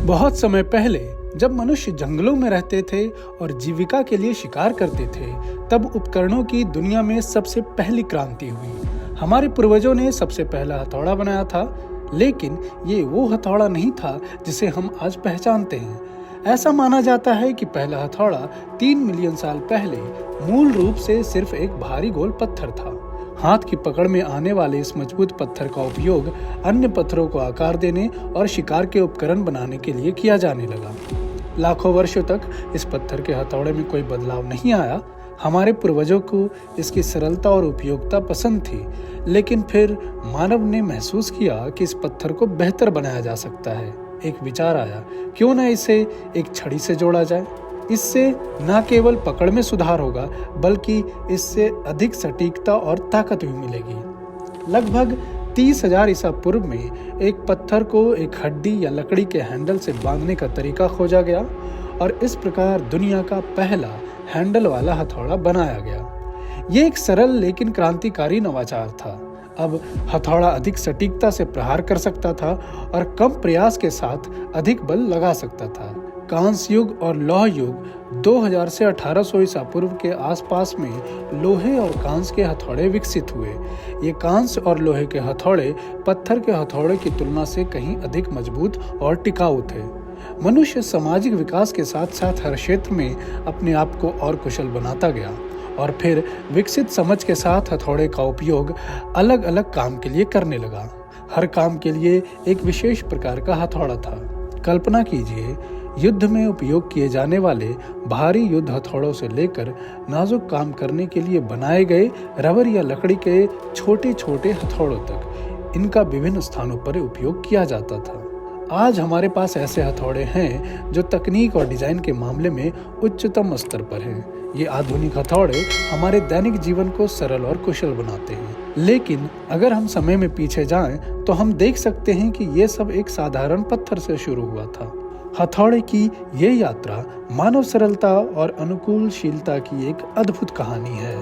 बहुत समय पहले जब मनुष्य जंगलों में रहते थे और जीविका के लिए शिकार करते थे, तब उपकरणों की दुनिया में सबसे पहली क्रांति हुई। हमारे पूर्वजों ने सबसे पहला हथौड़ा बनाया था, लेकिन ये वो हथौड़ा नहीं था जिसे हम आज पहचानते हैं। ऐसा माना जाता है कि पहला हथौड़ा 3 मिलियन साल पहले मूल रूप से सिर्फ एक भारी गोल पत्थर था। हाथ की पकड़ में आने वाले इस मजबूत पत्थर का उपयोग अन्य पत्थरों को आकार देने और शिकार के उपकरण बनाने के लिए किया जाने लगा। लाखों वर्षों तक इस पत्थर के हथौड़े में कोई बदलाव नहीं आया। हमारे पूर्वजों को इसकी सरलता और उपयोगिता पसंद थी, लेकिन फिर मानव ने महसूस किया कि इस पत्थर को बेहतर बनाया जा सकता है। एक विचार आया, क्यों न इसे एक छड़ी से जोड़ा जाए। इससे न केवल पकड़ में सुधार होगा, बल्कि इससे अधिक सटीकता और ताकत भी मिलेगी। लगभग 30,000 ईसा पूर्व में एक पत्थर को एक हड्डी या लकड़ी के हैंडल से बांधने का तरीका खोजा गया और इस प्रकार दुनिया का पहला हैंडल वाला हथौड़ा बनाया गया। ये एक सरल लेकिन क्रांतिकारी नवाचार था। अब हथौड़ा अधिक सटीकता से प्रहार कर सकता था और कम प्रयास के साथ अधिक बल लगा सकता था। कांस्य युग और लौह युग 2000 से 1800 ईसा पूर्व के आसपास में लोहे और कांस्य के हथौड़े विकसित हुए। ये कांस्य और लोहे के हथौड़े पत्थर के हथौड़े की तुलना से कहीं अधिक मजबूत और टिकाऊ थे। मनुष्य सामाजिक विकास के साथ साथ हर क्षेत्र में अपने आप को और कुशल बनाता गया और फिर विकसित समझ के साथ हथौड़े का उपयोग अलग अलग काम के लिए करने लगा। हर काम के लिए एक विशेष प्रकार का हथौड़ा था। कल्पना कीजिए, युद्ध में उपयोग किए जाने वाले भारी युद्ध हथौड़ों से लेकर नाजुक काम करने के लिए बनाए गए रबर या लकड़ी के छोटे छोटे हथौड़ों तक इनका विभिन्न स्थानों पर उपयोग किया जाता था। आज हमारे पास ऐसे हथौड़े हैं जो तकनीक और डिजाइन के मामले में उच्चतम स्तर पर हैं। ये आधुनिक हथौड़े हमारे दैनिक जीवन को सरल और कुशल बनाते हैं। लेकिन अगर हम समय में पीछे जाएं, तो हम देख सकते हैं कि ये सब एक साधारण पत्थर से शुरू हुआ था। हथौड़े की ये यात्रा मानव सरलता और अनुकूलशीलता की एक अद्भुत कहानी है।